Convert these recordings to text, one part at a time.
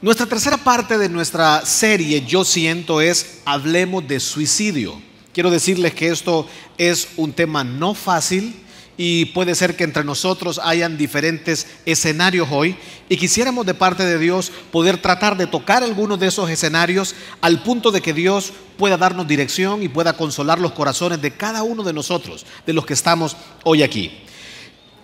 Nuestra tercera parte de nuestra serie, yo siento, es Hablemos de suicidio. Quiero decirles que esto es un tema no fácil y puede ser que entre nosotros hayan diferentes escenarios hoy, y quisiéramos de parte de Dios poder tratar de tocar algunos de esos escenarios al punto de que Dios pueda darnos dirección y pueda consolar los corazones de cada uno de nosotros, de los que estamos hoy aquí.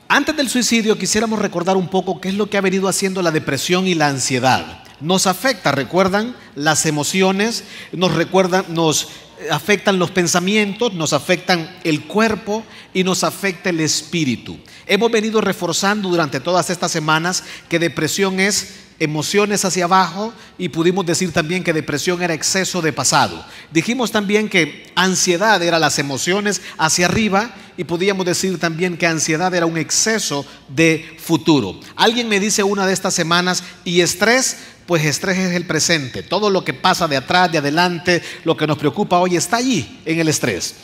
Antes del suicidio quisiéramos recordar un poco qué es lo que ha venido haciendo la depresión y la ansiedad. Nos afecta, recuerdan, las emociones, nos afectan los pensamientos, nos afectan el cuerpo y nos afecta el espíritu. Hemos venido reforzando durante todas estas semanas que depresión es emociones hacia abajo, y pudimos decir también que depresión era exceso de pasado. Dijimos también que ansiedad era las emociones hacia arriba, y podíamos decir también que ansiedad era un exceso de futuro. Alguien me dice una de estas semanas, ¿y estrés? Pues estrés es el presente. Todo lo que pasa de atrás, de adelante, lo que nos preocupa hoy está allí en el estrés.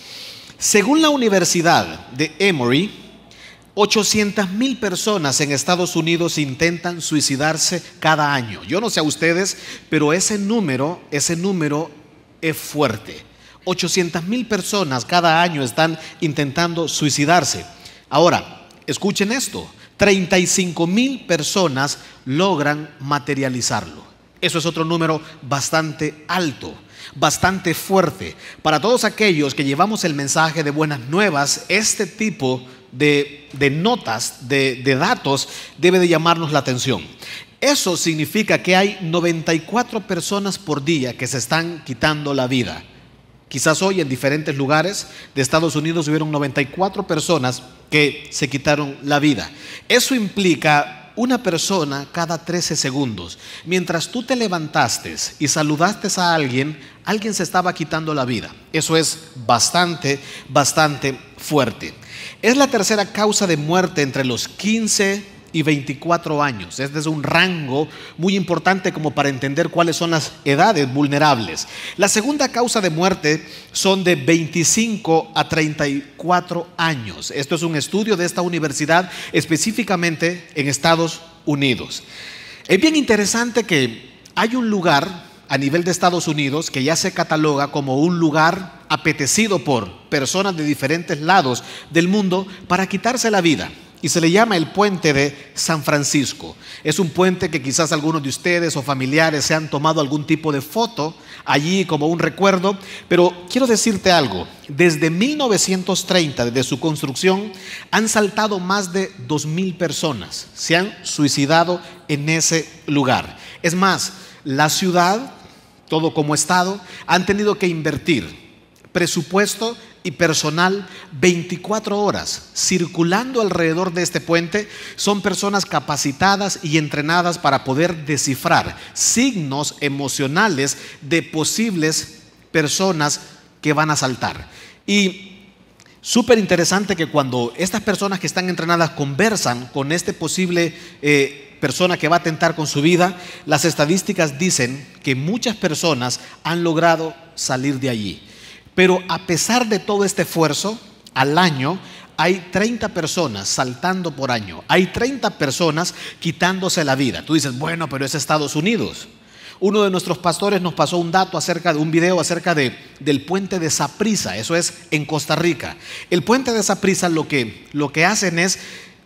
Según la Universidad de Emory, 800,000 personas en Estados Unidos intentan suicidarse cada año. Yo no sé a ustedes, pero ese número es fuerte. 800,000 personas cada año están intentando suicidarse. Ahora, escuchen esto: 35,000 personas logran materializarlo. Eso es otro número bastante alto, bastante fuerte. Para todos aquellos que llevamos el mensaje de buenas nuevas, este tipo de notas, de datos, debe de llamarnos la atención. Eso significa que hay 94 personas por día que se están quitando la vida. Quizás hoy en diferentes lugares de Estados Unidos hubieron 94 personas que se quitaron la vida. Eso implica una persona cada 13 segundos. Mientras tú te levantaste y saludaste a alguien, alguien se estaba quitando la vida. Eso es bastante fuerte. Es la tercera causa de muerte entre los 15 y 24 años. Este es un rango muy importante como para entender cuáles son las edades vulnerables. La segunda causa de muerte son de 25 a 34 años. Esto es un estudio de esta universidad específicamente en Estados Unidos. Es bien interesante que hay un lugar a nivel de Estados Unidos que ya se cataloga como un lugar apetecido por personas de diferentes lados del mundo para quitarse la vida, y se le llama el puente de San Francisco. Es un puente que quizás algunos de ustedes o familiares se han tomado algún tipo de foto allí como un recuerdo, pero quiero decirte algo: desde 1930, desde su construcción, han saltado más de 2,000 personas, se han suicidado en ese lugar. Es más, la ciudad, todo como estado, han tenido que invertir presupuesto y personal 24 horas circulando alrededor de este puente. Son personas capacitadas y entrenadas para poder descifrar signos emocionales de posibles personas que van a saltar. Y súper interesante que cuando estas personas que están entrenadas conversan con este posible persona que va a atentar con su vida, las estadísticas dicen que muchas personas han logrado salir de allí. Pero a pesar de todo este esfuerzo, al año hay 30 personas saltando por año. Hay 30 personas quitándose la vida. Tú dices, bueno, pero es Estados Unidos. Uno de nuestros pastores nos pasó un dato acerca de un video acerca del puente de Saprissa. Eso es en Costa Rica. El puente de Saprissa lo que hacen es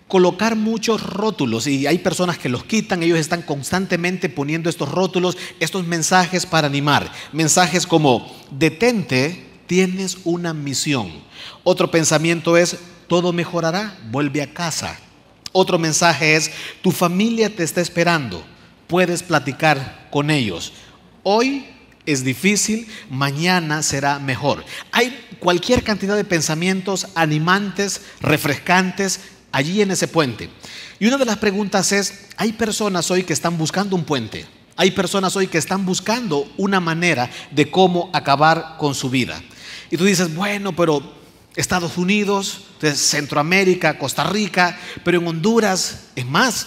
colocar muchos rótulos, y hay personas que los quitan. Ellos están constantemente poniendo estos rótulos, estos mensajes para animar. Mensajes como: detente, tienes una misión. Otro pensamiento es: todo mejorará, vuelve a casa. Otro mensaje es: tu familia te está esperando, puedes platicar con ellos. Hoy es difícil, mañana será mejor. Hay cualquier cantidad de pensamientos animantes, refrescantes allí en ese puente. Y una de las preguntas es: hay personas hoy que están buscando un puente. Hay personas hoy que están buscando una manera de cómo acabar con su vida. Y tú dices, bueno, pero Estados Unidos, Centroamérica, Costa Rica, pero en Honduras, es más,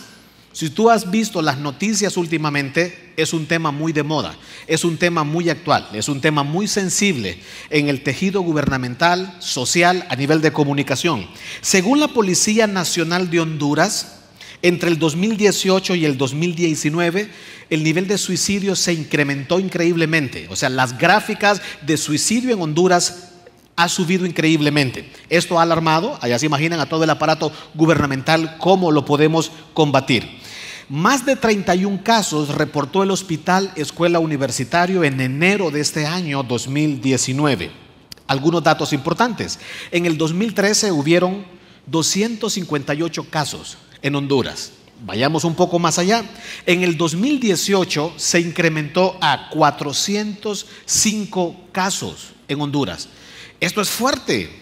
si tú has visto las noticias últimamente, es un tema muy de moda, es un tema muy actual, es un tema muy sensible en el tejido gubernamental, social, a nivel de comunicación. Según la Policía Nacional de Honduras, Entre el 2018 y el 2019, el nivel de suicidio se incrementó increíblemente. O sea, las gráficas de suicidio en Honduras ha subido increíblemente. Esto ha alarmado, allá se imaginan, a todo el aparato gubernamental cómo lo podemos combatir. Más de 31 casos reportó el Hospital Escuela Universitario en enero de este año 2019. Algunos datos importantes. En el 2013 hubieron 258 casos en Honduras. Vayamos un poco más allá. En el 2018 se incrementó a 405 casos en Honduras. Esto es fuerte.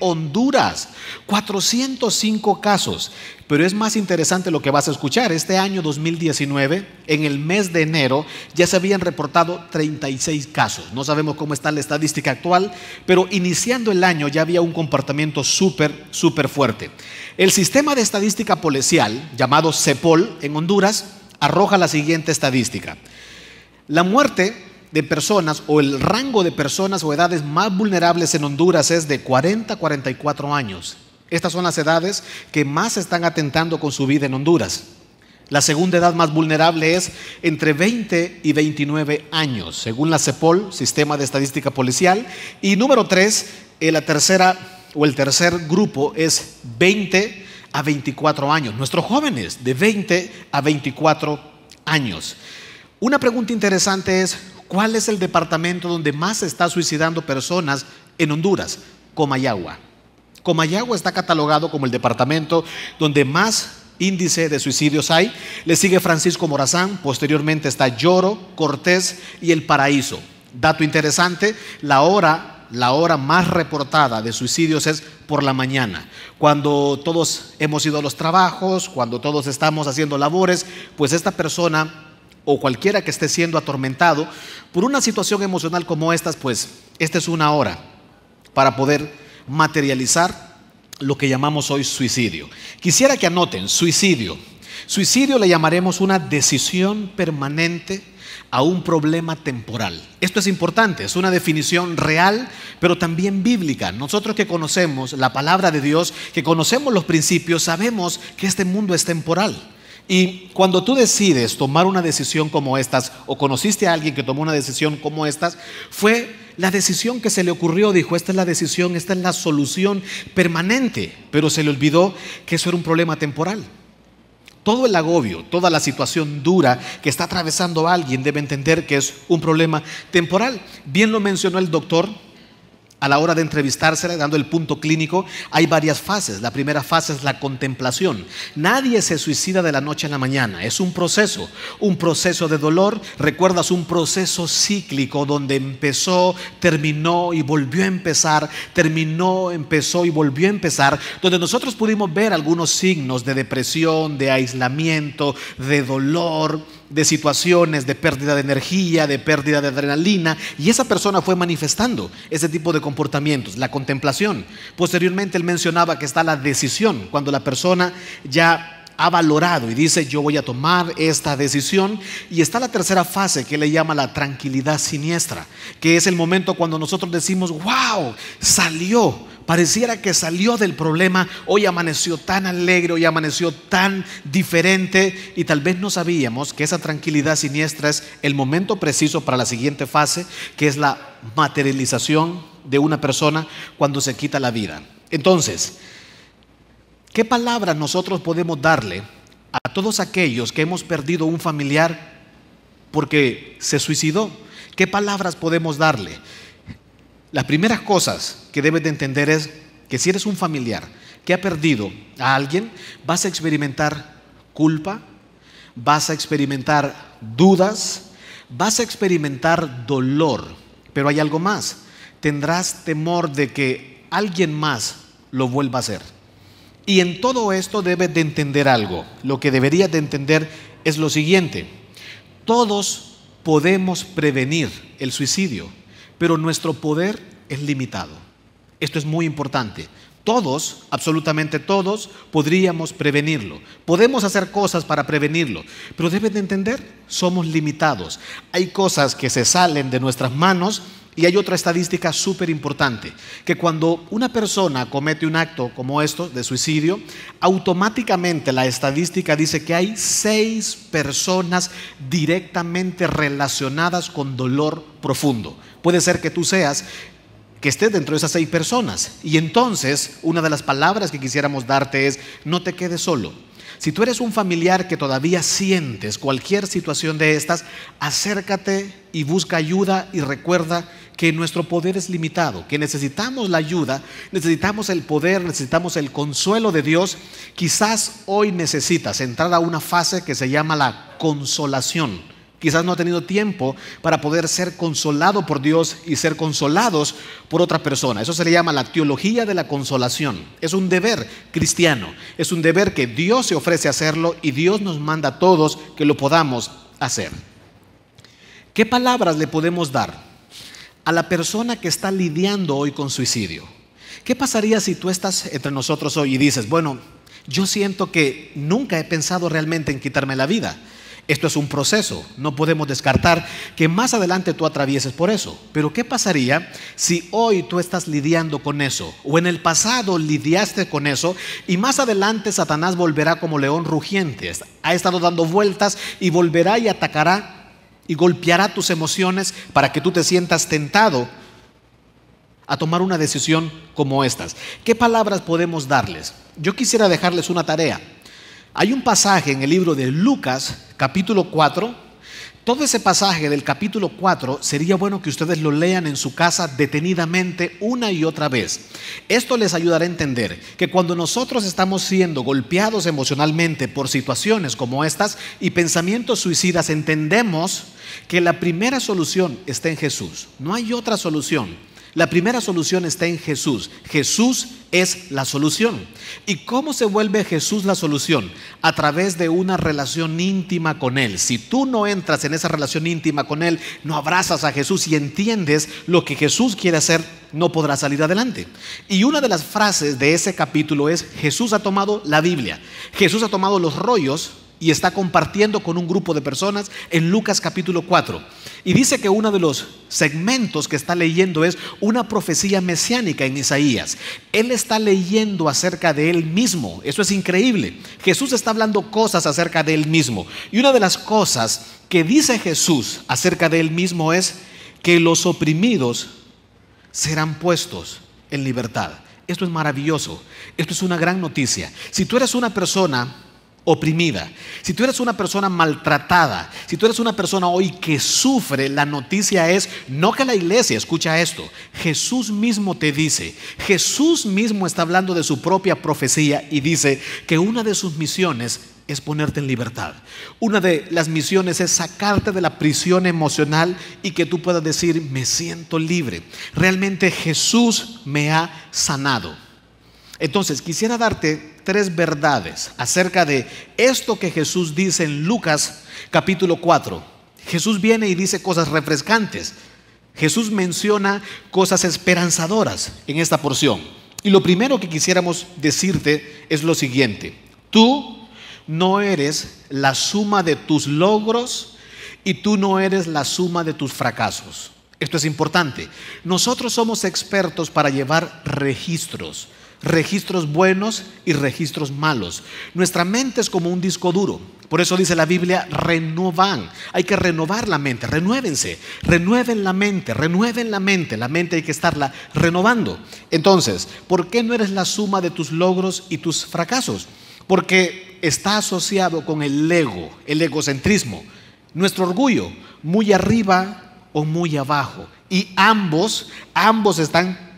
Honduras, 405 casos. Pero es más interesante lo que vas a escuchar. Este año 2019, en el mes de enero, ya se habían reportado 36 casos. No sabemos cómo está la estadística actual, pero iniciando el año ya había un comportamiento súper fuerte. El sistema de estadística policial, llamado CEPOL en Honduras, arroja la siguiente estadística. La muerte de personas o el rango de personas o edades más vulnerables en Honduras es de 40 a 44 años. Estas son las edades que más están atentando con su vida en Honduras. La segunda edad más vulnerable es entre 20 y 29 años, según la CEPOL, Sistema de Estadística Policial. Y número 3, el tercer grupo es 20 a 24 años. Nuestros jóvenes de 20 a 24 años. Una pregunta interesante es: ¿cuál es el departamento donde más se está suicidando personas en Honduras? Comayagua. Comayagua está catalogado como el departamento donde más índice de suicidios hay. Le sigue Francisco Morazán, posteriormente está Lloro, Cortés y El Paraíso. Dato interesante, la hora más reportada de suicidios es por la mañana. Cuando todos hemos ido a los trabajos, cuando todos estamos haciendo labores, pues esta persona o cualquiera que esté siendo atormentado por una situación emocional como esta, pues esta es una hora para poder materializar lo que llamamos hoy suicidio. Quisiera que anoten: suicidio. Suicidio le llamaremos una decisión permanente a un problema temporal. Esto es importante, es una definición real, pero también bíblica. Nosotros que conocemos la palabra de Dios, que conocemos los principios, sabemos que este mundo es temporal. Y cuando tú decides tomar una decisión como estas, o conociste a alguien que tomó una decisión como estas, fue la decisión que se le ocurrió, dijo: esta es la decisión, esta es la solución permanente, pero se le olvidó que eso era un problema temporal. Todo el agobio, toda la situación dura que está atravesando a alguien debe entender que es un problema temporal. Bien lo mencionó el doctor a la hora de entrevistársela, dando el punto clínico. Hay varias fases. La primera fase es la contemplación. Nadie se suicida de la noche a la mañana. Es un proceso de dolor. Recuerdas, un proceso cíclico donde empezó, terminó y volvió a empezar, terminó, empezó y volvió a empezar, donde nosotros pudimos ver algunos signos de depresión, de aislamiento, de dolor, de situaciones de pérdida de energía, de pérdida de adrenalina, y esa persona fue manifestando ese tipo de comportamientos. La contemplación. Posteriormente él mencionaba que está la decisión, cuando la persona ya ha valorado y dice: yo voy a tomar esta decisión. Y está la tercera fase, que le llama la tranquilidad siniestra, que es el momento cuando nosotros decimos: wow, salió. Pareciera que salió del problema, hoy amaneció tan alegre, hoy amaneció tan diferente, y tal vez no sabíamos que esa tranquilidad siniestra es el momento preciso para la siguiente fase, que es la materialización de una persona cuando se quita la vida. Entonces, ¿qué palabras nosotros podemos darle a todos aquellos que hemos perdido un familiar porque se suicidó? ¿Qué palabras podemos darle? Las primeras cosas que debes de entender es que si eres un familiar que ha perdido a alguien, vas a experimentar culpa, vas a experimentar dudas, vas a experimentar dolor. Pero hay algo más: tendrás temor de que alguien más lo vuelva a hacer. Y en todo esto debes de entender algo. Lo que deberías de entender es lo siguiente: todos podemos prevenir el suicidio, pero nuestro poder es limitado. Esto es muy importante. Todos, absolutamente todos, podríamos prevenirlo. Podemos hacer cosas para prevenirlo, pero deben de entender, somos limitados. Hay cosas que se salen de nuestras manos Y hay otra estadística súper importante, que cuando una persona comete un acto como esto de suicidio, automáticamente la estadística dice que hay 6 personas directamente relacionadas con dolor profundo. Puede ser que tú seas que estés dentro de esas 6 personas. Y entonces, una de las palabras que quisiéramos darte es: no te quedes solo. Si tú eres un familiar que todavía sientes cualquier situación de estas, acércate y busca ayuda, y recuerda que nuestro poder es limitado, que necesitamos la ayuda, necesitamos el poder, necesitamos el consuelo de Dios. Quizás hoy necesitas entrar a una fase que se llama la consolación. Quizás no ha tenido tiempo para poder ser consolado por Dios y ser consolados por otra persona. Eso se le llama la teología de la consolación. Es un deber cristiano, es un deber que Dios se ofrece a hacerlo, y Dios nos manda a todos que lo podamos hacer. ¿Qué palabras le podemos dar a la persona que está lidiando hoy con suicidio? ¿Qué pasaría si tú estás entre nosotros hoy y dices: bueno, yo siento que nunca he pensado realmente en quitarme la vida? Esto es un proceso, no podemos descartar que más adelante tú atravieses por eso. Pero ¿qué pasaría si hoy tú estás lidiando con eso, o en el pasado lidiaste con eso, y más adelante Satanás volverá como león rugiente? Ha estado dando vueltas y volverá y atacará y golpeará tus emociones para que tú te sientas tentado a tomar una decisión como estas. ¿Qué palabras podemos darles? Yo quisiera dejarles una tarea. Hay un pasaje en el libro de Lucas, capítulo 4. Todo ese pasaje del capítulo 4 sería bueno que ustedes lo lean en su casa detenidamente una y otra vez. Esto les ayudará a entender que cuando nosotros estamos siendo golpeados emocionalmente por situaciones como estas y pensamientos suicidas, entendemos que la primera solución está en Jesús. No hay otra solución. La primera solución está en Jesús. Jesús es la solución. ¿Y cómo se vuelve Jesús la solución? A través de una relación íntima con Él. Si tú no entras en esa relación íntima con Él, no abrazas a Jesús y entiendes lo que Jesús quiere hacer, no podrás salir adelante. Y una de las frases de ese capítulo es: Jesús ha tomado la Biblia, Jesús ha tomado los rollos y está compartiendo con un grupo de personas en Lucas capítulo 4. Y dice que uno de los segmentos que está leyendo es una profecía mesiánica en Isaías. Él está leyendo acerca de Él mismo. Eso es increíble. Jesús está hablando cosas acerca de Él mismo. Y una de las cosas que dice Jesús acerca de Él mismo es que los oprimidos serán puestos en libertad. Esto es maravilloso. Esto es una gran noticia. Si tú eres una persona oprimida, si tú eres una persona maltratada, si tú eres una persona hoy que sufre, la noticia es no que la iglesia, escucha esto, Jesús mismo te dice, Jesús mismo está hablando de su propia profecía y dice que una de sus misiones es ponerte en libertad. Una de las misiones es sacarte de la prisión emocional y que tú puedas decir: me siento libre, realmente Jesús me ha sanado. Entonces quisiera darte 3 verdades acerca de esto que Jesús dice en Lucas capítulo 4. Jesús viene y dice cosas refrescantes. Jesús menciona cosas esperanzadoras en esta porción. Y lo primero que quisiéramos decirte es lo siguiente: tú no eres la suma de tus logros y tú no eres la suma de tus fracasos. Esto es importante. Nosotros somos expertos para llevar registros buenos y registros malos. Nuestra mente es como un disco duro. Por eso dice la Biblia: renovan. Hay que renovar la mente. Renuévense, renueven la mente, renueven la mente. La mente hay que estarla renovando. Entonces, ¿por qué no eres la suma de tus logros y tus fracasos? Porque está asociado con el ego, el egocentrismo, nuestro orgullo, muy arriba o muy abajo. Y ambos están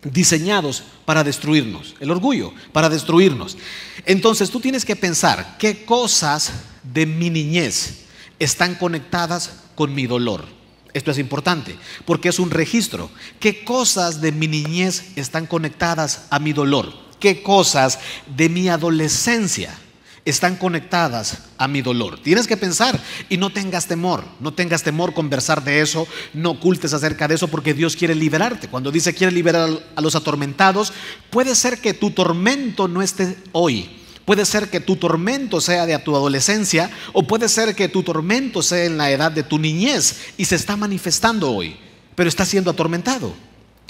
diseñados para destruirnos. El orgullo para destruirnos. Entonces tú tienes que pensar: ¿qué cosas de mi niñez están conectadas con mi dolor? Esto es importante porque es un registro. ¿Qué cosas de mi niñez están conectadas a mi dolor? ¿Qué cosas de mi adolescencia están conectadas a mi dolor? Tienes que pensar y no tengas temor conversar de eso, no ocultes acerca de eso, porque Dios quiere liberarte. Cuando dice quiere liberar a los atormentados, puede ser que tu tormento no esté hoy, puede ser que tu tormento sea de tu adolescencia, o puede ser que tu tormento sea en la edad de tu niñez y se está manifestando hoy. pero está siendo atormentado.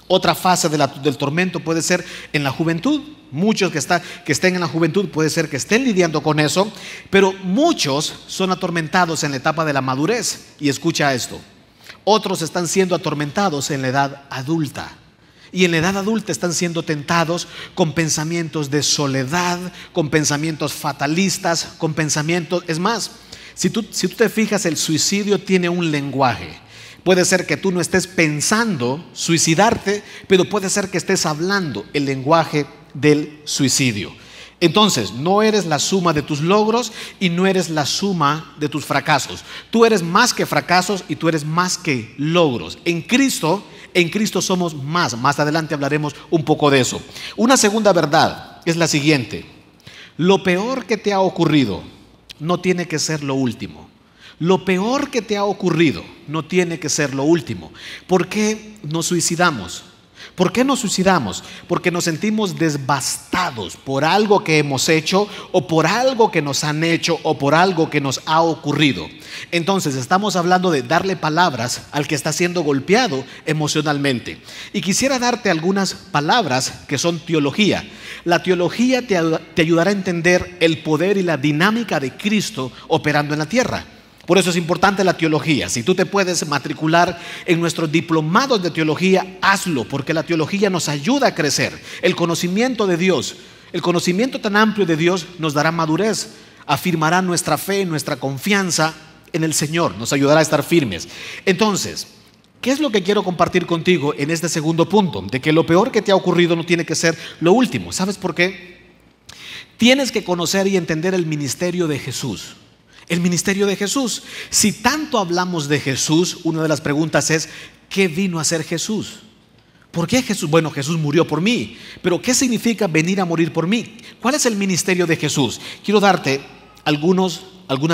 Otra fase del tormento puede ser en la juventud. Muchos que estén en la juventud puede ser que estén lidiando con eso, pero muchos son atormentados en la etapa de la madurez. Y escucha esto, otros están siendo atormentados en la edad adulta. Y en la edad adulta están siendo tentados con pensamientos de soledad, con pensamientos fatalistas, con pensamientos... Es más, si tú te fijas, el suicidio tiene un lenguaje. Puede ser que tú no estés pensando suicidarte, pero puede ser que estés hablando el lenguaje del suicidio. Entonces, no eres la suma de tus logros y no eres la suma de tus fracasos. Tú eres más que fracasos y tú eres más que logros. En Cristo somos más. Más adelante hablaremos un poco de eso. Una segunda verdad es la siguiente: lo peor que te ha ocurrido no tiene que ser lo último. Lo peor que te ha ocurrido no tiene que ser lo último. ¿Por qué nos suicidamos? ¿Por qué nos suicidamos? Porque nos sentimos devastados por algo que hemos hecho, o por algo que nos han hecho, o por algo que nos ha ocurrido. Entonces estamos hablando de darle palabras al que está siendo golpeado emocionalmente. Y quisiera darte algunas palabras que son teología. La teología te ayudará a entender el poder y la dinámica de Cristo operando en la tierra. Por eso es importante la teología. Si tú te puedes matricular en nuestros diplomados de teología, hazlo, porque la teología nos ayuda a crecer. El conocimiento de Dios, el conocimiento tan amplio de Dios nos dará madurez, afirmará nuestra fe, nuestra confianza en el Señor, nos ayudará a estar firmes. Entonces, ¿qué es lo que quiero compartir contigo en este segundo punto? De que lo peor que te ha ocurrido no tiene que ser lo último. ¿Sabes por qué? Tienes que conocer y entender el ministerio de Jesús. El ministerio de Jesús. Si tanto hablamos de Jesús, una de las preguntas es: ¿qué vino a hacer Jesús? ¿Por qué Jesús? Bueno, Jesús murió por mí, pero ¿qué significa venir a morir por mí? ¿Cuál es el ministerio de Jesús? Quiero darte algunas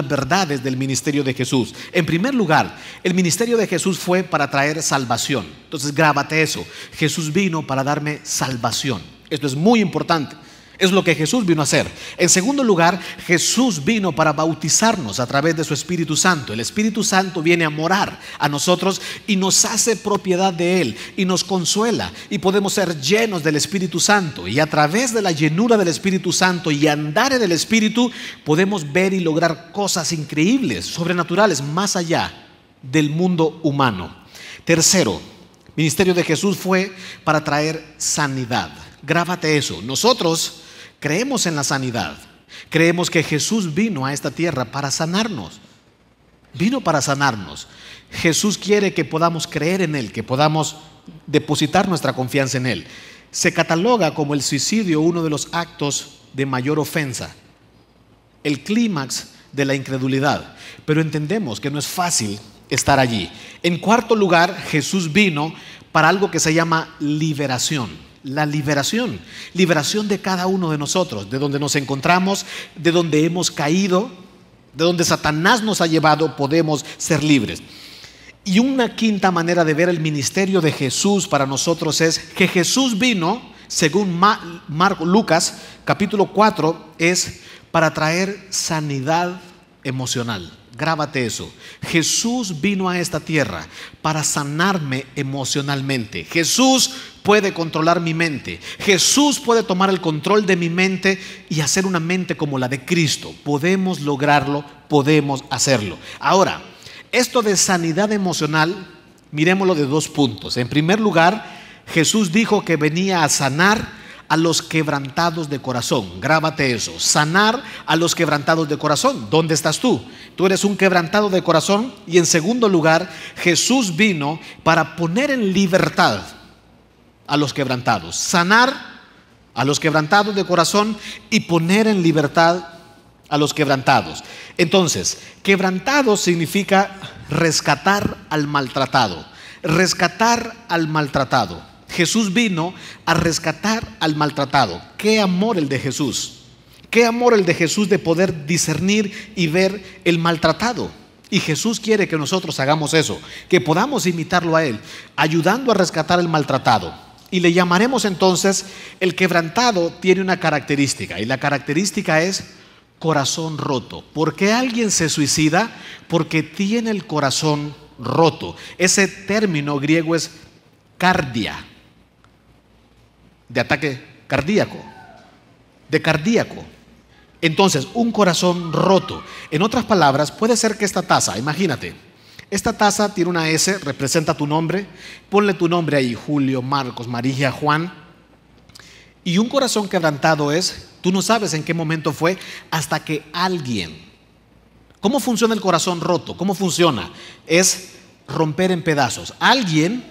verdades del ministerio de Jesús. En primer lugar, el ministerio de Jesús fue para traer salvación. Entonces grábate eso: Jesús vino para darme salvación. Esto es muy importante. Es lo que Jesús vino a hacer. En segundo lugar, Jesús vino para bautizarnos a través de su Espíritu Santo. El Espíritu Santo viene a morar a nosotros y nos hace propiedad de Él y nos consuela, y podemos ser llenos del Espíritu Santo, y a través de la llenura del Espíritu Santo y andar en el Espíritu podemos ver y lograr cosas increíbles, sobrenaturales, más allá del mundo humano. Tercero, el ministerio de Jesús fue para traer sanidad. Grábate eso. Nosotros creemos en la sanidad. Creemos que Jesús vino a esta tierra para sanarnos. Vino para sanarnos. Jesús quiere que podamos creer en Él, que podamos depositar nuestra confianza en Él. Se cataloga como el suicidio uno de los actos de mayor ofensa, el clímax de la incredulidad. Pero entendemos que no es fácil estar allí. En cuarto lugar, Jesús vino para algo que se llama liberación. La liberación de cada uno de nosotros, de donde nos encontramos, de donde hemos caído, de donde Satanás nos ha llevado, podemos ser libres. Y una quinta manera de ver el ministerio de Jesús para nosotros es que Jesús vino, según Lucas capítulo 4, es para traer sanidad emocional. Grábate eso. Jesús vino a esta tierra para sanarme emocionalmente. Jesús puede controlar mi mente. Jesús puede tomar el control de mi mente y hacer una mente como la de Cristo. Podemos lograrlo, podemos hacerlo. Ahora, esto de sanidad emocional, miremoslo de dos puntos. En primer lugar, Jesús dijo que venía a sanar a los quebrantados de corazón. Grábate eso: sanar a los quebrantados de corazón. ¿Dónde estás tú? Tú eres un quebrantado de corazón. Y en segundo lugar, Jesús vino para poner en libertad a los quebrantados. Sanar a los quebrantados de corazón y poner en libertad a los quebrantados. Entonces, quebrantado significa rescatar al maltratado. Rescatar al maltratado. Jesús vino a rescatar al maltratado. Qué amor el de Jesús. Qué amor el de Jesús de poder discernir y ver el maltratado. Y Jesús quiere que nosotros hagamos eso, que podamos imitarlo a Él, ayudando a rescatar al maltratado. Y le llamaremos entonces: el quebrantado tiene una característica, y la característica es corazón roto. ¿Por qué alguien se suicida? Porque tiene el corazón roto. Ese término griego es cardia, de ataque cardíaco, de cardíaco. Entonces, un corazón roto. En otras palabras, puede ser que esta taza, imagínate, esta taza tiene una S, representa tu nombre, ponle tu nombre ahí, Julio, Marcos, María, Juan. Y un corazón quebrantado es, tú no sabes en qué momento fue, hasta que alguien. ¿Cómo funciona el corazón roto? ¿Cómo funciona? Es romper en pedazos. Alguien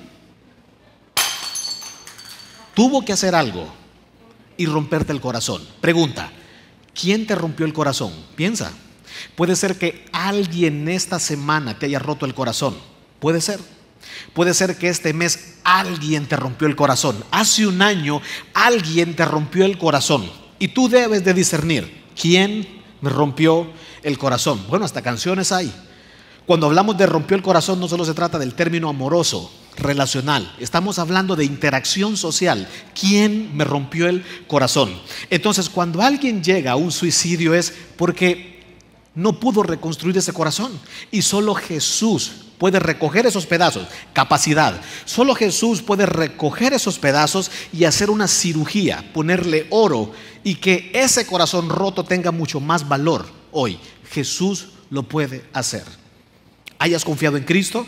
tuvo que hacer algo y romperte el corazón. Pregunta, ¿quién te rompió el corazón? Piensa. Puede ser que alguien esta semana te haya roto el corazón. Puede ser. Puede ser que este mes alguien te rompió el corazón. Hace un año alguien te rompió el corazón. Y tú debes de discernir, ¿quién me rompió el corazón? Bueno, hasta canciones hay. Cuando hablamos de rompió el corazón, no solo se trata del término amoroso, relacional. Estamos hablando de interacción social. ¿Quién me rompió el corazón? Entonces, cuando alguien llega a un suicidio es porque no pudo reconstruir ese corazón. Y solo Jesús puede recoger esos pedazos. Capacidad. Solo Jesús puede recoger esos pedazos y hacer una cirugía, ponerle oro y que ese corazón roto tenga mucho más valor hoy. Jesús lo puede hacer. Hayas confiado en Cristo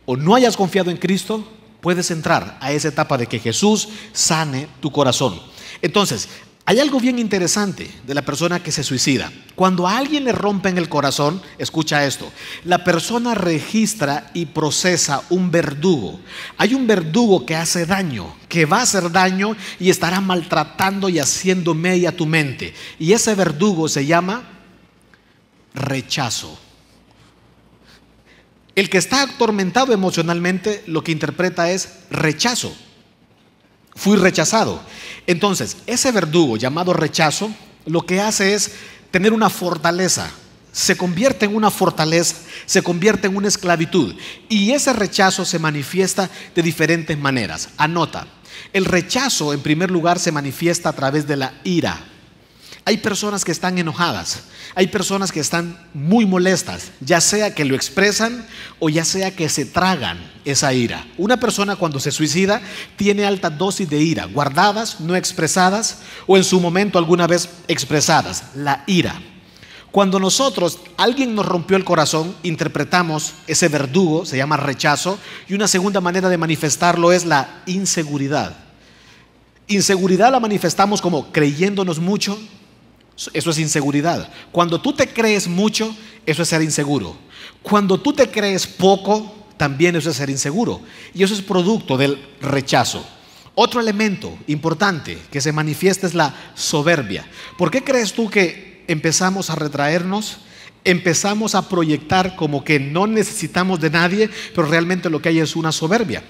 o no hayas confiado en Cristo, puedes entrar a esa etapa de que Jesús sane tu corazón. Entonces, hay algo bien interesante de la persona que se suicida. Cuando a alguien le rompen el corazón, escucha esto, la persona registra y procesa un verdugo. Hay un verdugo que hace daño, que va a hacer daño y estará maltratando y haciendo mella tu mente. Y ese verdugo se llama rechazo. El que está atormentado emocionalmente lo que interpreta es rechazo. Fui rechazado. Entonces, ese verdugo llamado rechazo lo que hace es tener una fortaleza. Se convierte en una fortaleza, se convierte en una esclavitud. Y ese rechazo se manifiesta de diferentes maneras. Anota, el rechazo en primer lugar se manifiesta a través de la ira. Hay personas que están enojadas, hay personas que están muy molestas, ya sea que lo expresan o ya sea que se tragan esa ira. Una persona cuando se suicida tiene alta dosis de ira, guardadas, no expresadas o en su momento alguna vez expresadas, la ira. Cuando alguien nos rompió el corazón, interpretamos ese verdugo, se llama rechazo, y una segunda manera de manifestarlo es la inseguridad. Inseguridad la manifestamos como creyéndonos mucho. Eso es inseguridad. Cuando tú te crees mucho, eso es ser inseguro. Cuando tú te crees poco, también eso es ser inseguro. Y eso es producto del rechazo. Otro elemento importante que se manifiesta es la soberbia. ¿Por qué crees tú que empezamos a retraernos? Empezamos a proyectar como que no necesitamos de nadie, pero realmente lo que hay es una soberbia.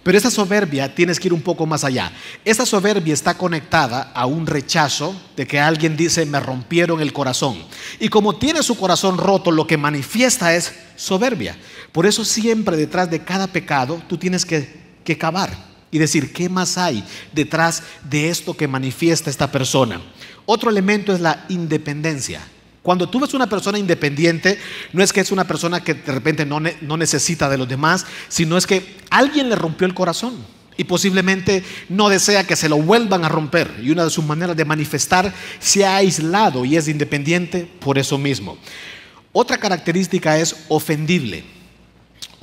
Pero esa soberbia tienes que ir un poco más allá. Esa soberbia está conectada a un rechazo de que alguien dice me rompieron el corazón. Y como tiene su corazón roto, lo que manifiesta es soberbia. Por eso siempre detrás de cada pecado tú tienes que cavar y decir qué más hay detrás de esto que manifiesta esta persona. Otro elemento es la independencia. Cuando tú ves una persona independiente, no es que es una persona que de repente no necesita de los demás, sino es que alguien le rompió el corazón y posiblemente no desea que se lo vuelvan a romper. Y una de sus maneras de manifestar se ha aislado y es independiente por eso mismo. Otra característica es ofendible.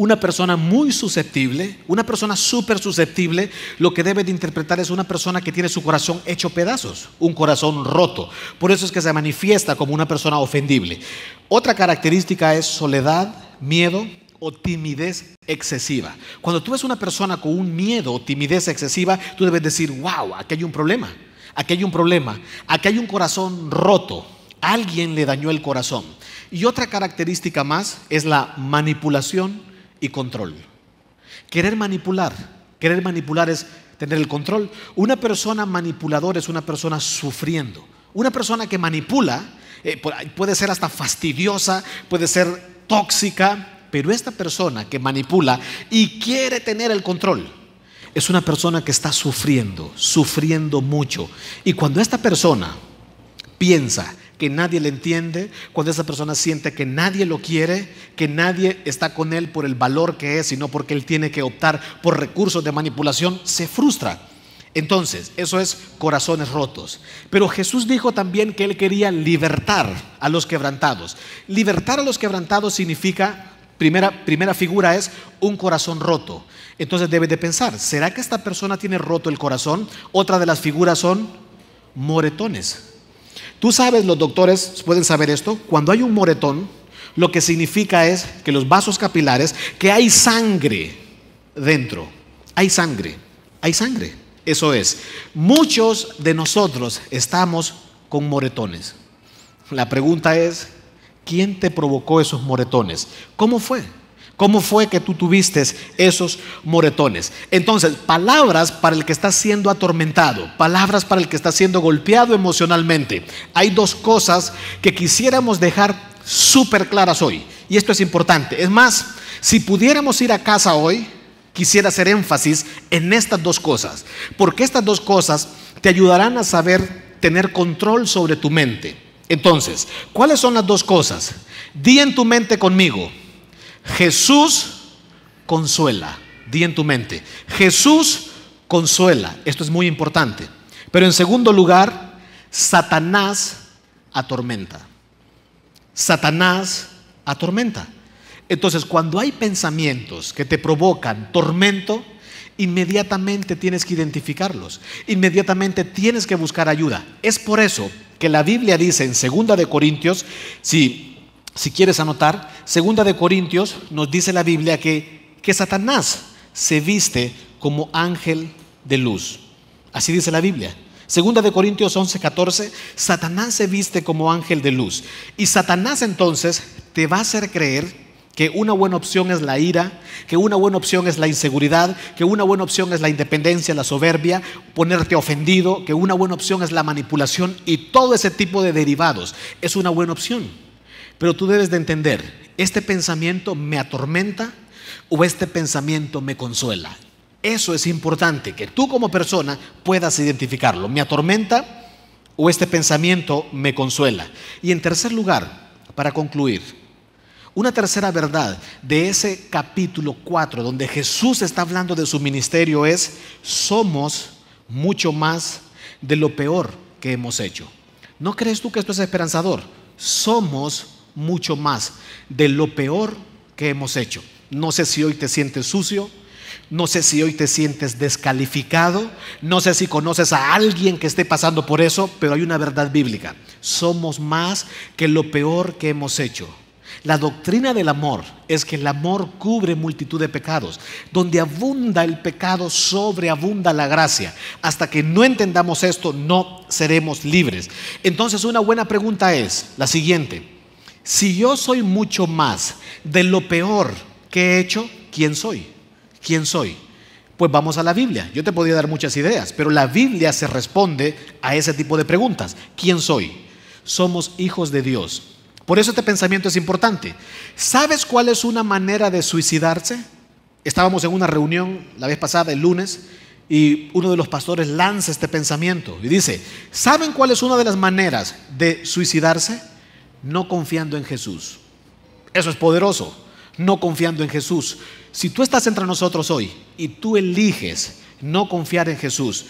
Una persona muy susceptible, una persona súper susceptible, lo que debe de interpretar es una persona que tiene su corazón hecho pedazos, un corazón roto. Por eso es que se manifiesta como una persona ofendible. Otra característica es soledad, miedo o timidez excesiva. Cuando tú ves una persona con un miedo o timidez excesiva, tú debes decir, wow, aquí hay un problema, aquí hay un problema, aquí hay un corazón roto. Alguien le dañó el corazón. Y otra característica más es la manipulación y control. Querer manipular es tener el control. Una persona manipuladora es una persona sufriendo. Una persona que manipula puede ser hasta fastidiosa, puede ser tóxica, pero esta persona que manipula y quiere tener el control es una persona que está sufriendo mucho. Y cuando esta persona piensa que nadie le entiende, cuando esa persona siente que nadie lo quiere, que nadie está con él por el valor que es, sino porque él tiene que optar por recursos de manipulación, se frustra. Entonces, eso es corazones rotos. Pero Jesús dijo también que Él quería libertar a los quebrantados. Libertar a los quebrantados significa, primera figura es un corazón roto. Entonces debes de pensar, ¿será que esta persona tiene roto el corazón? Otra de las figuras son moretones. Tú sabes, los doctores pueden saber esto, cuando hay un moretón, lo que significa es que los vasos capilares, que hay sangre dentro, hay sangre. Eso es, muchos de nosotros estamos con moretones. La pregunta es, ¿quién te provocó esos moretones? ¿Cómo fue? ¿Cómo fue que tú tuviste esos moretones? Entonces, palabras para el que está siendo atormentado, palabras para el que está siendo golpeado emocionalmente. Hay dos cosas que quisiéramos dejar súper claras hoy, y esto es importante. Es más, si pudiéramos ir a casa hoy, quisiera hacer énfasis en estas dos cosas, porque estas dos cosas te ayudarán a saber tener control sobre tu mente. Entonces, ¿cuáles son las dos cosas? Di en tu mente conmigo: Jesús consuela. Di en tu mente: Jesús consuela. Esto es muy importante. Pero en segundo lugar, Satanás atormenta. Satanás atormenta. Entonces, cuando hay pensamientos que te provocan tormento, inmediatamente tienes que identificarlos, inmediatamente tienes que buscar ayuda. Es por eso que la Biblia dice en 2 de Corintios, si quieres anotar, 2 de Corintios nos dice la Biblia que Satanás se viste como ángel de luz. Así dice la Biblia. 2 de Corintios 11:14, Satanás se viste como ángel de luz. Y Satanás entonces te va a hacer creer que una buena opción es la ira, que una buena opción es la inseguridad, que una buena opción es la independencia, la soberbia, ponerte ofendido, que una buena opción es la manipulación, y todo ese tipo de derivados es una buena opción. Pero tú debes de entender, ¿este pensamiento me atormenta o este pensamiento me consuela? Eso es importante, que tú como persona puedas identificarlo. ¿Me atormenta o este pensamiento me consuela? Y en tercer lugar, para concluir, una tercera verdad de ese capítulo 4, donde Jesús está hablando de su ministerio, es: somos mucho más de lo peor que hemos hecho. ¿No crees tú que esto es esperanzador? Somos mucho más de lo peor que hemos hecho. No sé si hoy te sientes sucio, no sé si hoy te sientes descalificado, no sé si conoces a alguien que esté pasando por eso, pero hay una verdad bíblica: somos más que lo peor que hemos hecho. La doctrina del amor es que el amor cubre multitud de pecados. Donde abunda el pecado, sobreabunda la gracia. Hasta que no entendamos esto, no seremos libres. Entonces, una buena pregunta es la siguiente: si yo soy mucho más de lo peor que he hecho, ¿quién soy? ¿Quién soy? Pues vamos a la Biblia. Yo te podría dar muchas ideas, pero la Biblia se responde a ese tipo de preguntas. ¿Quién soy? Somos hijos de Dios. Por eso este pensamiento es importante. ¿Sabes cuál es una manera de suicidarse? Estábamos en una reunión la vez pasada, el lunes, y uno de los pastores lanza este pensamiento y dice: ¿saben cuál es una de las maneras de suicidarse? No confiando en Jesús. Eso es poderoso, no confiando en Jesús. Si tú estás entre nosotros hoy y tú eliges no confiar en Jesús,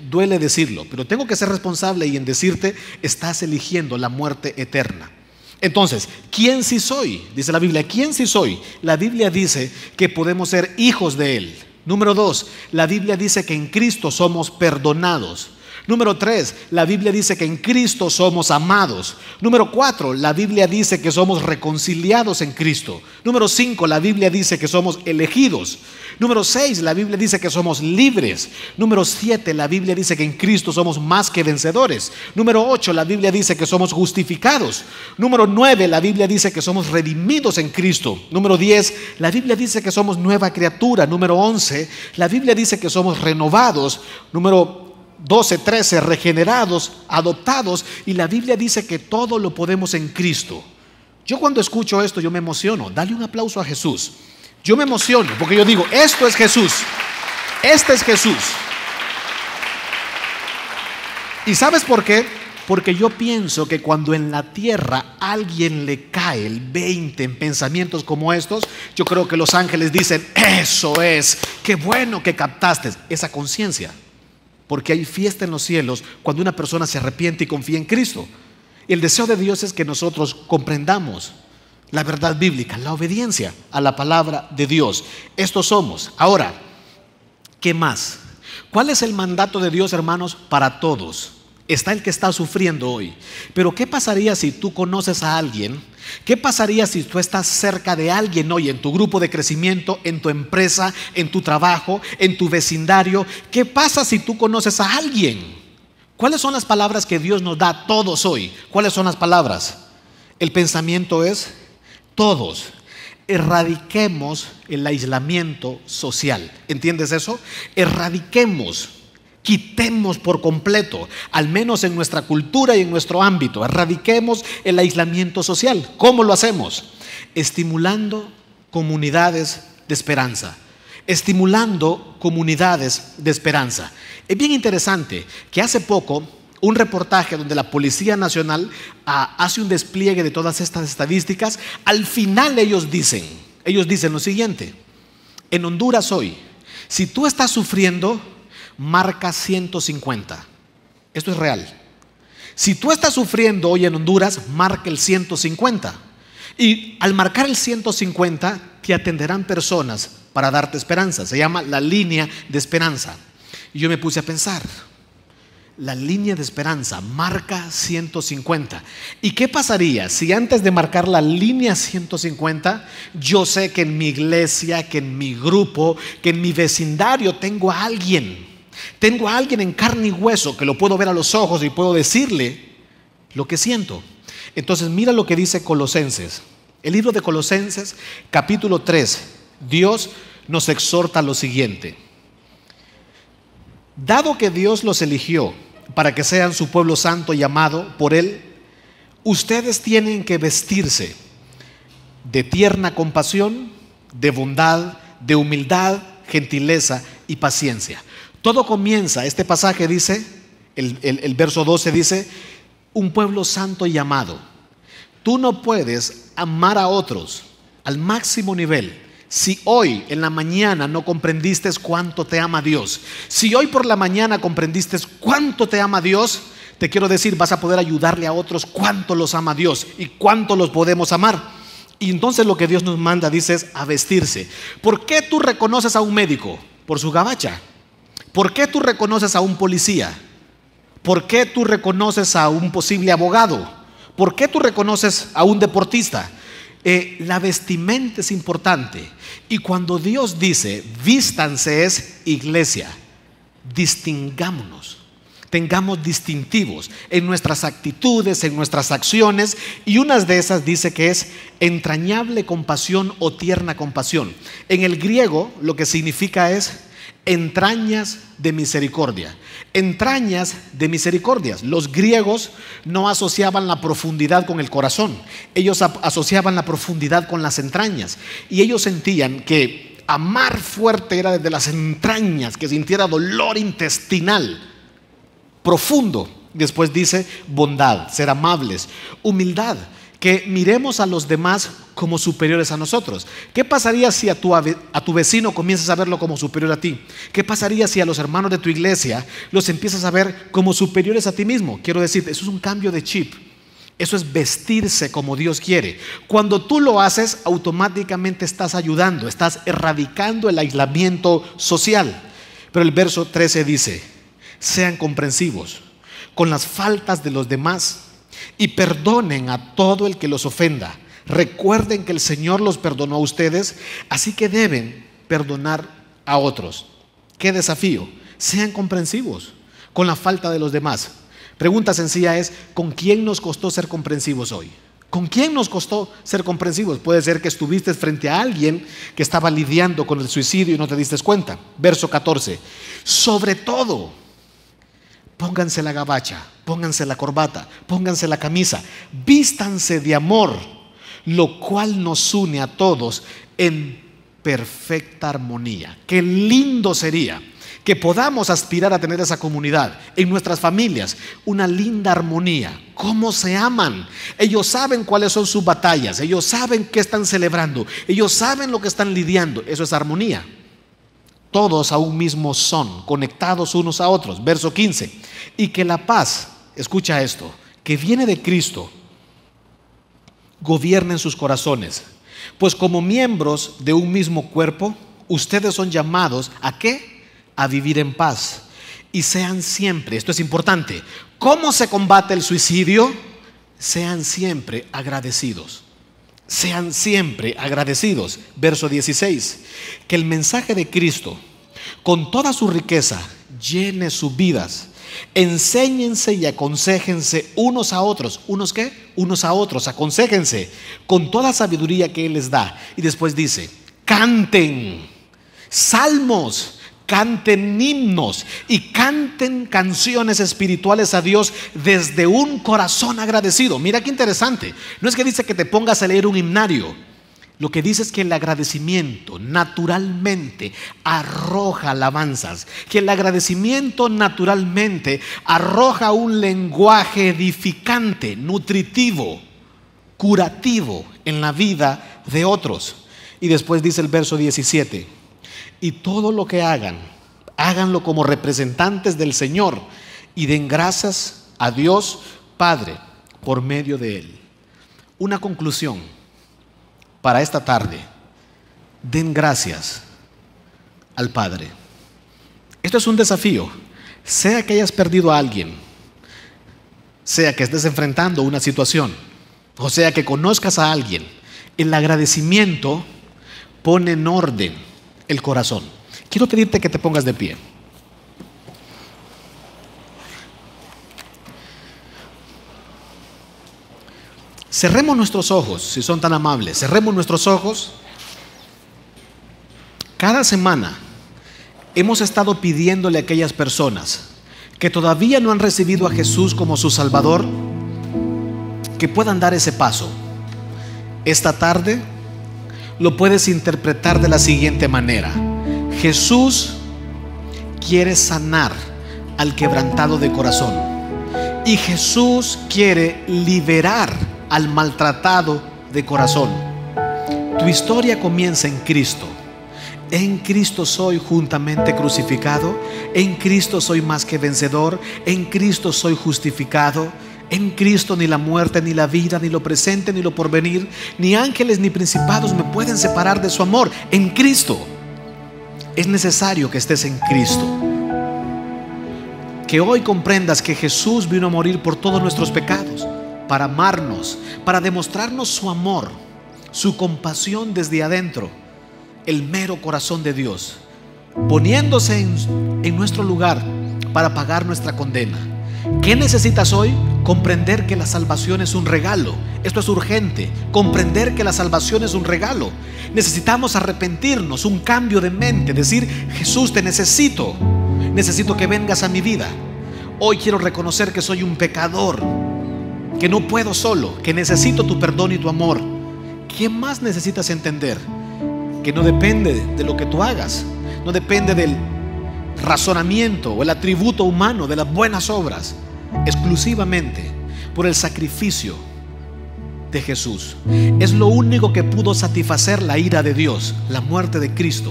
duele decirlo, pero tengo que ser responsable y en decirte: estás eligiendo la muerte eterna. Entonces, ¿quién sí soy? Dice la Biblia, ¿quién sí soy? La Biblia dice que podemos ser hijos de Él. Número 2, la Biblia dice que en Cristo somos perdonados. Número 3, la Biblia dice que en Cristo somos amados. Número 4, la Biblia dice que somos reconciliados en Cristo. Número 5, la Biblia dice que somos elegidos. Número 6, la Biblia dice que somos libres. Número 7, la Biblia dice que en Cristo somos más que vencedores. Número 8, la Biblia dice que somos justificados. Número 9, la Biblia dice que somos redimidos en Cristo. Número 10, la Biblia dice que somos nueva criatura. Número 11, la Biblia dice que somos renovados. Número 12, 13, regenerados, adoptados. Y la Biblia dice que todo lo podemos en Cristo. Yo cuando escucho esto, yo me emociono. Dale un aplauso a Jesús. Yo me emociono porque yo digo: esto es Jesús. Este es Jesús. ¿Y sabes por qué? Porque yo pienso que cuando en la tierra a alguien le cae el 20 en pensamientos como estos, yo creo que los ángeles dicen: eso es, qué bueno que captaste esa conciencia. Porque hay fiesta en los cielos cuando una persona se arrepiente y confía en Cristo. Y el deseo de Dios es que nosotros comprendamos la verdad bíblica, la obediencia a la palabra de Dios. Estos somos. Ahora, ¿qué más? ¿Cuál es el mandato de Dios, hermanos? Para todos. Está el que está sufriendo hoy. Pero ¿qué pasaría si tú conoces a alguien? ¿Qué pasaría si tú estás cerca de alguien hoy en tu grupo de crecimiento, en tu empresa, en tu trabajo, en tu vecindario? ¿Qué pasa si tú conoces a alguien? ¿Cuáles son las palabras que Dios nos da a todos hoy? ¿Cuáles son las palabras? El pensamiento es: todos erradiquemos el aislamiento social. ¿Entiendes eso? Erradiquemos, quitemos por completo, al menos en nuestra cultura y en nuestro ámbito, erradiquemos el aislamiento social. ¿Cómo lo hacemos? Estimulando comunidades de esperanza. Estimulando comunidades de esperanza. Es bien interesante que hace poco un reportaje donde la Policía Nacional hace un despliegue de todas estas estadísticas. Al final ellos dicen lo siguiente: en Honduras hoy, si tú estás sufriendo, marca 150. Esto es real. Si tú estás sufriendo hoy en Honduras, marca el 150. Y al marcar el 150, te atenderán personas para darte esperanza. Se llama la línea de esperanza. Y yo me puse a pensar: la línea de esperanza marca 150. ¿Y qué pasaría si antes de marcar la línea 150, yo sé que en mi iglesia, que en mi grupo, que en mi vecindario tengo a alguien en carne y hueso, que lo puedo ver a los ojos y puedo decirle lo que siento? Entonces mira lo que dice Colosenses. El libro de Colosenses, capítulo 3. Dios nos exhorta a lo siguiente: dado que Dios los eligió para que sean su pueblo santo y amado por Él, ustedes tienen que vestirse de tierna compasión, de bondad, de humildad, gentileza y paciencia. Todo comienza, este pasaje dice, el verso 12 dice: un pueblo santo y amado. Tú no puedes amar a otros al máximo nivel si hoy en la mañana no comprendiste cuánto te ama Dios. Si hoy por la mañana comprendiste cuánto te ama Dios, te quiero decir, vas a poder ayudarle a otros cuánto los ama Dios y cuánto los podemos amar. Y entonces lo que Dios nos manda, dice, es a vestirse. ¿Por qué tú reconoces a un médico? Por su gabacha. ¿Por qué tú reconoces a un policía? ¿Por qué tú reconoces a un posible abogado? ¿Por qué tú reconoces a un deportista? La vestimenta es importante. Y cuando Dios dice vístanse, es: iglesia, distingámonos, tengamos distintivos en nuestras actitudes, en nuestras acciones. Y una de esas dice que es entrañable compasión o tierna compasión. En el griego lo que significa es entrañas de misericordia. Entrañas de misericordia. Los griegos no asociaban la profundidad con el corazón. Ellos asociaban la profundidad con las entrañas. Y ellos sentían que amar fuerte era desde las entrañas, que sintiera dolor intestinal profundo. Después dice bondad, ser amables, humildad, que miremos a los demás como superiores a nosotros. ¿Qué pasaría si a tu vecino comienzas a verlo como superior a ti? ¿Qué pasaría si a los hermanos de tu iglesia los empiezas a ver como superiores a ti mismo? Quiero decir, eso es un cambio de chip. Eso es vestirse como Dios quiere. Cuando tú lo haces, automáticamente estás ayudando, estás erradicando el aislamiento social. Pero el verso 13 dice: sean comprensivos con las faltas de los demás y perdonen a todo el que los ofenda. Recuerden que el Señor los perdonó a ustedes, así que deben perdonar a otros. ¡Qué desafío! Sean comprensivos con la falta de los demás. Pregunta sencilla es: ¿con quién nos costó ser comprensivos hoy? ¿Con quién nos costó ser comprensivos? Puede ser que estuviste frente a alguien que estaba lidiando con el suicidio y no te diste cuenta. Verso 14: sobre todo, pónganse la gabacha, pónganse la corbata, pónganse la camisa, vístanse de amor, lo cual nos une a todos en perfecta armonía. Qué lindo sería que podamos aspirar a tener esa comunidad en nuestras familias, una linda armonía. Cómo se aman. Ellos saben cuáles son sus batallas, ellos saben qué están celebrando, ellos saben lo que están lidiando. Eso es armonía. Todos a un mismo son, conectados unos a otros. Verso 15. Y que la paz, escucha esto, que viene de Cristo, gobierne en sus corazones. Pues como miembros de un mismo cuerpo, ustedes son llamados ¿a qué? A vivir en paz. Y sean siempre, esto es importante, ¿cómo se combate el suicidio? Sean siempre agradecidos. Sean siempre agradecidos. Verso 16. Que el mensaje de Cristo, con toda su riqueza, llene sus vidas. Enséñense y aconséjense unos a otros. ¿Unos qué? Unos a otros, aconséjense con toda sabiduría que Él les da. Y después dice, canten salmos, canten himnos y canten canciones espirituales a Dios desde un corazón agradecido. Mira qué interesante. No es que dice que te pongas a leer un himnario. Lo que dice es que el agradecimiento naturalmente arroja alabanzas, que el agradecimiento naturalmente arroja un lenguaje edificante, nutritivo, curativo en la vida de otros. Y después dice el verso 17, y todo lo que hagan, háganlo como representantes del Señor y den gracias a Dios Padre por medio de Él. Una conclusión para esta tarde: den gracias al Padre. Esto es un desafío. Sea que hayas perdido a alguien, sea que estés enfrentando una situación, o sea que conozcas a alguien, el agradecimiento pone en orden el corazón. Quiero pedirte que te pongas de pie. Cerremos nuestros ojos, si son tan amables. Cerremos nuestros ojos. Cada semana hemos estado pidiéndole a aquellas personas que todavía no han recibido a Jesús como su Salvador, que puedan dar ese paso. Esta tarde lo puedes interpretar de la siguiente manera: Jesús quiere sanar al quebrantado de corazón, y Jesús quiere liberar al maltratado de corazón. Tu historia comienza en Cristo. En Cristo soy juntamente crucificado, en Cristo soy más que vencedor, en Cristo soy justificado. En Cristo ni la muerte, ni la vida, ni lo presente, ni lo porvenir, ni ángeles, ni principados me pueden separar de su amor. En Cristo. Es necesario que estés en Cristo. Que hoy comprendas que Jesús vino a morir por todos nuestros pecados, para amarnos, para demostrarnos su amor, su compasión desde adentro, el mero corazón de Dios, poniéndose en nuestro lugar para pagar nuestra condena. ¿Qué necesitas hoy? Comprender que la salvación es un regalo. Esto es urgente, comprender que la salvación es un regalo. Necesitamos arrepentirnos, un cambio de mente, decir: Jesús, te necesito, necesito que vengas a mi vida. Hoy quiero reconocer que soy un pecador, que no puedo solo, que necesito tu perdón y tu amor. ¿Qué más necesitas entender? Que no depende de lo que tú hagas, no depende del razonamiento o el atributo humano de las buenas obras, exclusivamente por el sacrificio de Jesús. Es lo único que pudo satisfacer la ira de Dios, la muerte de Cristo,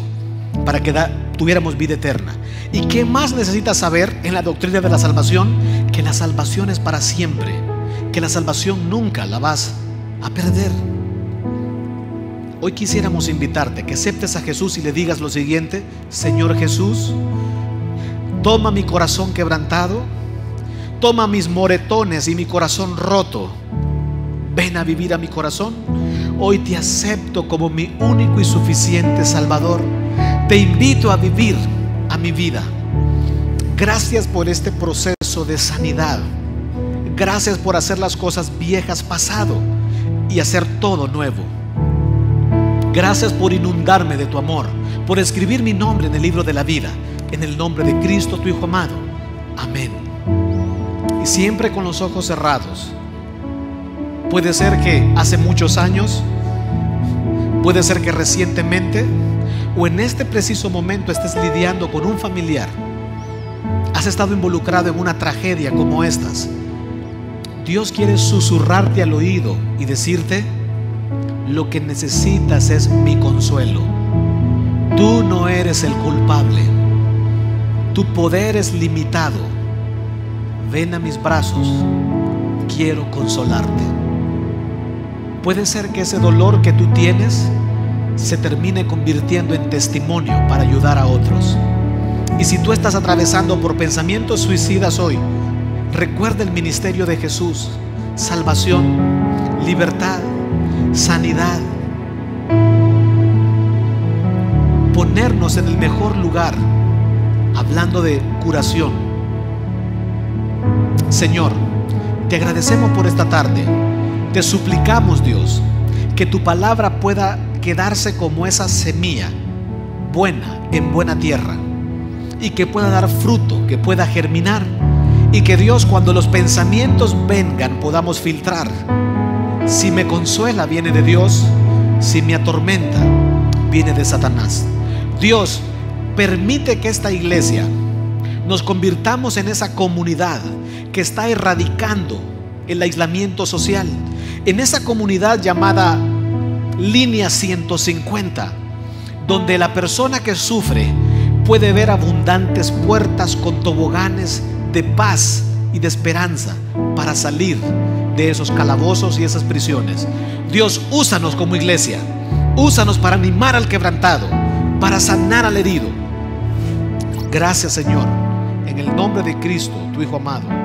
para que tuviéramos vida eterna. ¿Y qué más necesitas saber en la doctrina de la salvación? Que la salvación es para siempre, que la salvación nunca la vas a perder. Hoy quisiéramos invitarte que aceptes a Jesús y le digas lo siguiente: Señor Jesús, toma mi corazón quebrantado, toma mis moretones y mi corazón roto, ven a vivir a mi corazón. Hoy te acepto como mi único y suficiente Salvador. Te invito a vivir a mi vida. Gracias por este proceso de sanidad. Gracias por hacer las cosas viejas pasado y hacer todo nuevo. Gracias por inundarme de tu amor, por escribir mi nombre en el libro de la vida, en el nombre de Cristo, tu Hijo amado. Amén. Y siempre con los ojos cerrados. Puede ser que hace muchos años, puede ser que recientemente, o en este preciso momento estés lidiando con un familiar has estado involucrado en una tragedia como estas, Dios quiere susurrarte al oído y decirte: lo que necesitas es mi consuelo. Tú no eres el culpable. Tu poder es limitado. Ven a mis brazos. Quiero consolarte. Puede ser que ese dolor que tú tienes se termine convirtiendo en testimonio para ayudar a otros. Y si tú estás atravesando por pensamientos suicidas hoy, recuerda el ministerio de Jesús: salvación, libertad, sanidad. Ponernos en el mejor lugar, hablando de curación. Señor, te agradecemos por esta tarde. Te suplicamos, Dios, que tu palabra pueda quedarse como esa semilla buena en buena tierra, y que pueda dar fruto, que pueda germinar, y que, Dios, cuando los pensamientos vengan, podamos filtrar. Si me consuela, viene de Dios; si me atormenta, viene de Satanás. Dios, permite que esta iglesia nos convirtamos en esa comunidad que está erradicando el aislamiento social, en esa comunidad llamada Línea 150, donde la persona que sufre puede ver abundantes puertas con toboganes de paz y de esperanza para salir de esos calabozos y esas prisiones. Dios, úsanos como iglesia, úsanos para animar al quebrantado, para sanar al herido. Gracias, Señor, en el nombre de Cristo, tu Hijo amado.